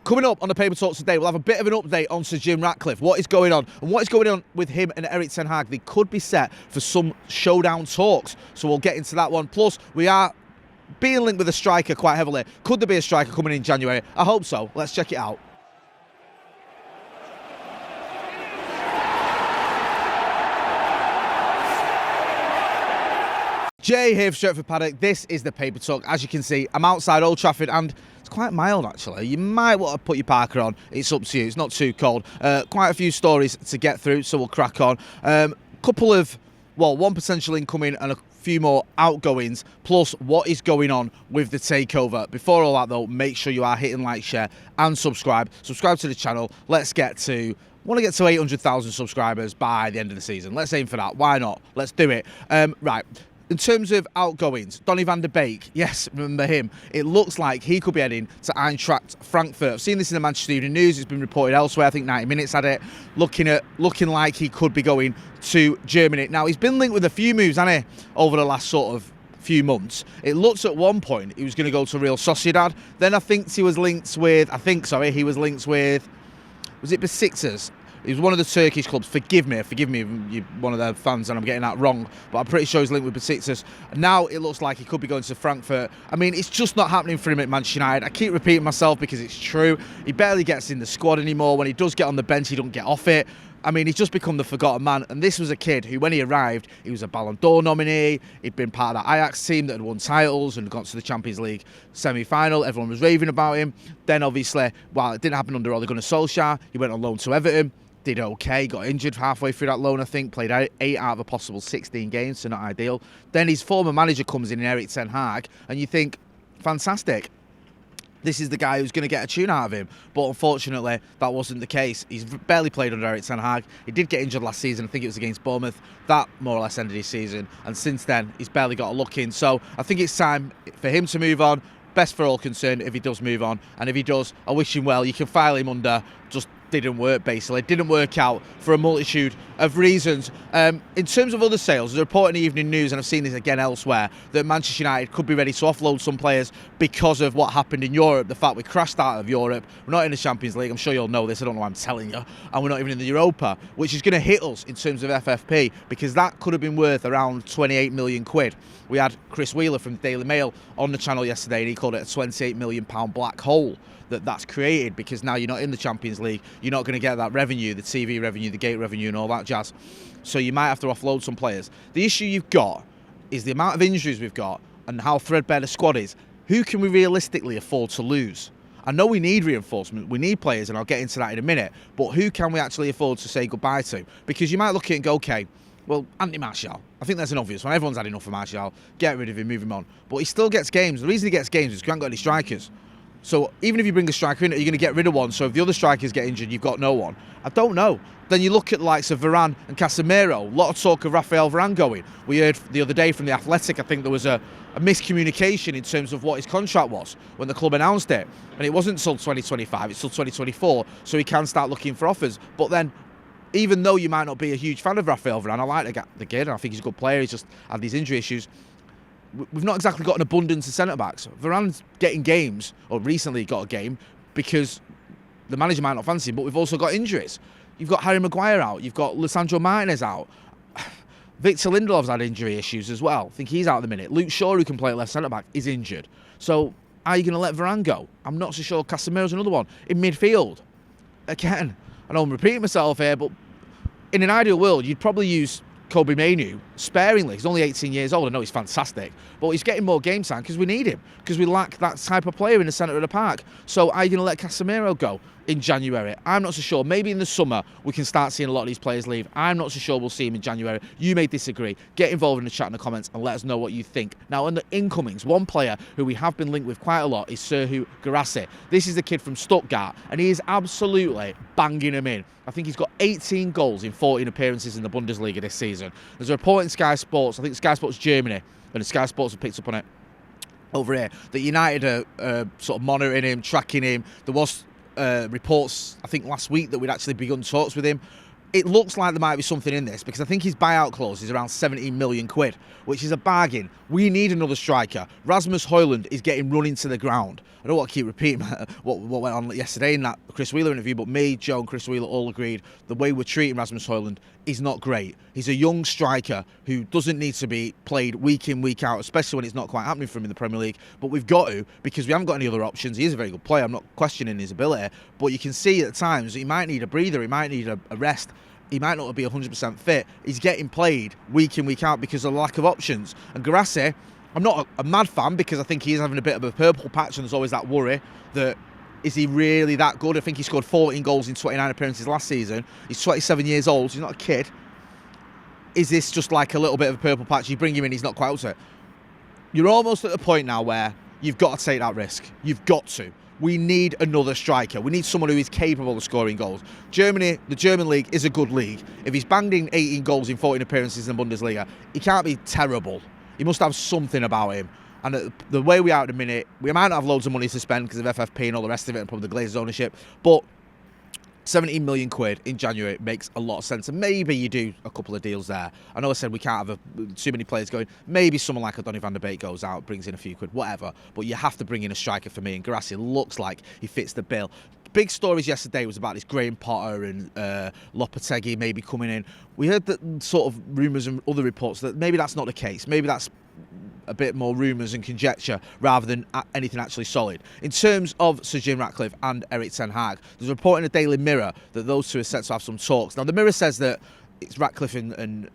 Coming up on the Paper Talk today, we'll have a bit of an update on Sir Jim Ratcliffe, what is going on, and what is going on with him and Eric Ten Hag. They could be set for some showdown talks, so we'll get into that one. Plus, we are being linked with a striker quite heavily. Could there be a striker coming in January? I hope so. Let's check it out. Jay here for Stretford Paddock. This is the Paper Talk. As you can see, I'm outside Old Trafford and it's quite mild actually. You might want to put your parka on. It's up to you. It's not too cold. Quite a few stories to get through, so we'll crack on. Couple of, well, one potential incoming and a few more outgoings, plus what is going on with the takeover. Before all that though, make sure you are hitting like, share and subscribe. Subscribe to the channel. Let's get to... want to get to 800,000 subscribers by the end of the season. Let's aim for that. Why not? Let's do it. Right. In terms of outgoings, Donny Van De Beek, yes, remember him. It looks like he could be heading to Eintracht Frankfurt. I've seen this in the Manchester Evening News. It's been reported elsewhere. I think 90 Minutes had it. Looking like he could be going to Germany. Now, he's been linked with a few moves, hasn't he, over the last sort of few months. It looks at one point he was going to go to Real Sociedad. Then I think he was linked with, was it Besiktas? He was one of the Turkish clubs. Forgive me, you're one of their fans and I'm getting that wrong, but I'm pretty sure he's linked with Besiktas. Now it looks like he could be going to Frankfurt. I mean, it's just not happening for him at Manchester United. I keep repeating myself because it's true. He barely gets in the squad anymore. When he does get on the bench, he don't get off it. I mean, he's just become the forgotten man. And this was a kid who, when he arrived, he was a Ballon d'Or nominee. He'd been part of that Ajax team that had won titles and got to the Champions League semi-final. Everyone was raving about him. Then, obviously, while it didn't happen under Ole Gunnar Solskjaer, he went on loan to Everton. Did okay, got injured halfway through that loan, I think. Played 8 out of a possible 16 games, so not ideal. Then his former manager comes in Eric Ten Hag, and you think, fantastic. This is the guy who's going to get a tune out of him. But unfortunately, that wasn't the case. He's barely played under Eric Ten Hag. He did get injured last season. I think it was against Bournemouth. That more or less ended his season. And since then, he's barely got a look in. So I think it's time for him to move on. Best for all concerned if he does move on. And if he does, I wish him well. You can file him under just didn't work, basically. It didn't work out for a multitude of reasons. In terms of other sales, there's a report in the Evening News, and I've seen this again elsewhere, that Manchester United could be ready to offload some players because of what happened in Europe, the fact we crashed out of Europe. We're not in the Champions League. I'm sure you'll know this. I don't know why I'm telling you. And we're not even in the Europa, which is going to hit us in terms of FFP, because that could have been worth around 28 million quid. We had Chris Wheeler from Daily Mail on the channel yesterday, and he called it a £28 million black hole that's created, because now you're not in the Champions League, you're not going to get that revenue, the TV revenue, the gate revenue and all that jazz. So you might have to offload some players. The issue you've got is the amount of injuries we've got and how threadbare the squad is. Who can we realistically afford to lose? I know we need reinforcement, we need players, and I'll get into that in a minute, but who can we actually afford to say goodbye to? Because you might look at it and go, okay, well, Anthony Martial, I think that's an obvious one. Everyone's had enough of Martial. Get rid of him, move him on. But he still gets games. The reason he gets games is because he hasn't got any strikers. So even if you bring a striker in, are you going to get rid of one? So if the other strikers get injured, you've got no one. I don't know. Then you look at the likes of Varane and Casemiro. A lot of talk of Rafael Varane going. We heard the other day from The Athletic, I think there was a miscommunication in terms of what his contract was when the club announced it. And it wasn't till 2025, it's till 2024. So he can start looking for offers. But then, even though you might not be a huge fan of Rafael Varane, I like the kid, and I think he's a good player. He's just had these injury issues. We've not exactly got an abundance of centre-backs. Varane's getting games, or recently got a game, because the manager might not fancy him, but we've also got injuries. You've got Harry Maguire out. You've got Lisandro Martinez out. Victor Lindelof's had injury issues as well. I think he's out at the minute. Luke Shaw, who can play at left centre-back, is injured. So are you going to let Varane go? I'm not so sure. Casemiro's another one. In midfield, again, I know I'm repeating myself here, but in an ideal world, you'd probably use Kobe Mainoo sparingly. He's only 18 years old. I know he's fantastic, but he's getting more game time because we need him, because we lack that type of player in the centre of the park. So are you going to let Casemiro go in January? I'm not so sure. Maybe in the summer we can start seeing a lot of these players leave. I'm not so sure we'll see him in January. You may disagree. Get involved in the chat in the comments and let us know what you think. Now, on the incomings, one player who we have been linked with quite a lot is Serhou Guirassy. This is the kid from Stuttgart, and he is absolutely banging him in. I think he's got 18 goals in 14 appearances in the Bundesliga this season. There's a report in Sky Sports, I think Sky Sports Germany, and Sky Sports have picked up on it over here, that United are sort of monitoring him, tracking him. There was reports, I think last week, that we'd actually begun talks with him. it looks like there might be something in this, because I think his buyout clause is around 17 million quid, which is a bargain. We need another striker. Rasmus Højlund is getting run into the ground. I don't want to keep repeating what went on yesterday in that Chris Wheeler interview, but me, Joe and Chris Wheeler all agreed the way we're treating Rasmus Højlund is not great. He's a young striker who doesn't need to be played week in, week out, especially when it's not quite happening for him in the Premier League. But we've got to, because we haven't got any other options. He is a very good player. I'm not questioning his ability, but you can see at times he might need a breather. He might need a rest. He might not be 100% fit. He's getting played week in, week out because of the lack of options. And Guirassy, I'm not a mad fan, because I think he is having a bit of a purple patch, and there's always that worry that, is he really that good? I think he scored 14 goals in 29 appearances last season. He's 27 years old. He's not a kid. Is this just like a little bit of a purple patch? You bring him in, he's not quite up to it. You're almost at the point now where you've got to take that risk. You've got to. We need another striker. We need someone who is capable of scoring goals. Germany, the German league, is a good league. If he's banged in 18 goals in 14 appearances in the Bundesliga, he can't be terrible. He must have something about him. And the way we are at the minute, we might not have loads of money to spend because of FFP and all the rest of it, and probably the Glazers ownership, but 17 million quid in January makes a lot of sense. And maybe you do a couple of deals there. I know I said we can't have too many players going. Maybe someone like a Donny Van De Beek goes out, brings in a few quid, whatever. But you have to bring in a striker for me. And Guirassy looks like he fits the bill. Big stories yesterday was about this Graham Potter and Lopetegui maybe coming in. We heard that sort of rumours and other reports that maybe that's not the case. Maybe that's a bit more rumours and conjecture rather than anything actually solid. In terms of Sir Jim Ratcliffe and Eric Ten Hag, there's a report in the Daily Mirror that those two are set to have some talks. Now, the Mirror says that it's Ratcliffe and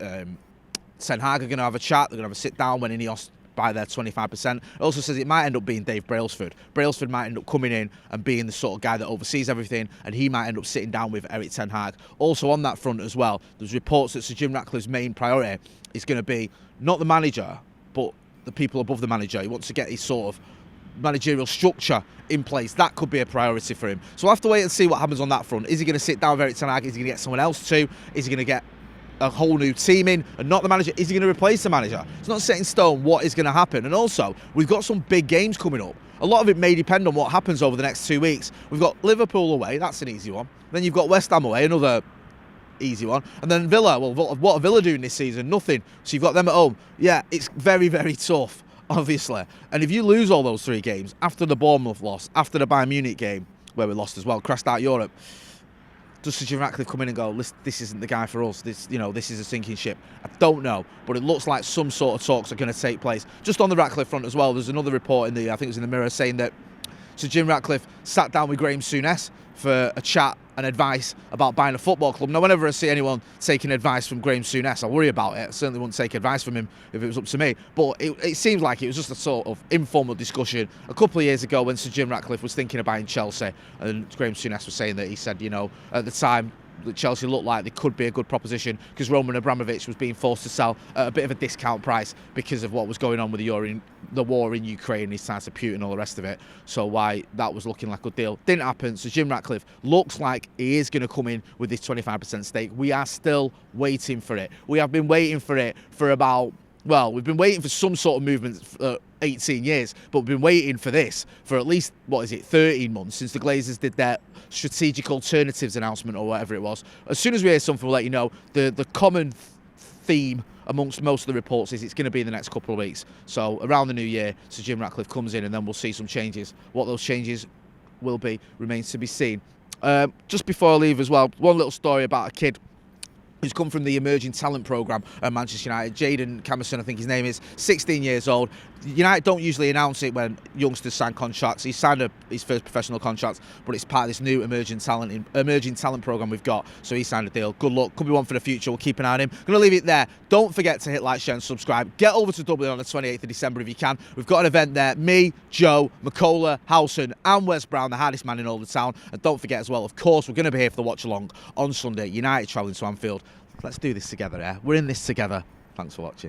Ten Hag are going to have a chat. They're going to have a sit down when Ineos buy their 25%. It also says it might end up being Dave Brailsford. Brailsford might end up coming in and being the sort of guy that oversees everything, and he might end up sitting down with Eric Ten Hag. Also on that front as well, there's reports that Sir Jim Ratcliffe's main priority is going to be not the manager, but the people above the manager. He wants to get his sort of managerial structure in place. That could be a priority for him. So we'll have to wait and see what happens on that front. Is he going to sit down with Eric Ten Hag? Is he going to get someone else too? Is he going to get a whole new team in and not the manager? Is he going to replace the manager? It's not set in stone what is going to happen. And also, we've got some big games coming up. A lot of it may depend on what happens over the next 2 weeks. We've got Liverpool away. That's an easy one. Then you've got West Ham away, another easy one. And then Villa. Well, what are Villa doing this season? Nothing. So you've got them at home. Yeah, it's very, very tough, obviously. And if you lose all those 3 games, after the Bournemouth loss, after the Bayern Munich game, where we lost as well, crashed out Europe, does Sir Jim Ratcliffe come in and go, this isn't the guy for us, this is a sinking ship? I don't know, but it looks like some sort of talks are going to take place. Just on the Ratcliffe front as well, there's another report I think it was in the Mirror, saying that Sir Jim Ratcliffe sat down with Graham Souness for a chat and advice about buying a football club. Now, whenever I see anyone taking advice from Graham Souness, I worry about it. I certainly wouldn't take advice from him if it was up to me. But it seems like it was just a sort of informal discussion a couple of years ago when Sir Jim Ratcliffe was thinking of buying Chelsea, and Graham Souness was saying that he said, at the time, that Chelsea looked like they could be a good proposition because Roman Abramovich was being forced to sell at a bit of a discount price because of what was going on with the war in Ukraine, his ties to Putin and all the rest of it. So why that was looking like a good deal. Didn't happen. So Jim Ratcliffe looks like he is going to come in with this 25% stake. We are still waiting for it. We have been waiting for it for we've been waiting for some sort of movement for 18 years, but we've been waiting for this for at least, 13 months since the Glazers did their strategic alternatives announcement or whatever it was. As soon as we hear something, we'll let you know. The common theme amongst most of the reports is it's going to be in the next couple of weeks. So around the new year, Sir Jim Ratcliffe comes in and then we'll see some changes. What those changes will be remains to be seen. Just before I leave as well, one little story about a kid who's come from the Emerging Talent Programme at Manchester United. Jaden Camerson, I think his name is, 16 years old. United don't usually announce it when youngsters sign contracts. He signed his first professional contract, but it's part of this new Emerging Talent Programme we've got. So he signed a deal. Good luck. Could be one for the future. We'll keep an eye on him. Going to leave it there. Don't forget to hit like, share and subscribe. Get over to Dublin on the 28th of December if you can. We've got an event there. Me, Joe, McCullough, Howson and Wes Brown, the hardest man in all the town. And don't forget as well, of course, we're going to be here for the watch along on Sunday. United travelling to Anfield. Let's do this together, yeah? We're in this together. Thanks for watching.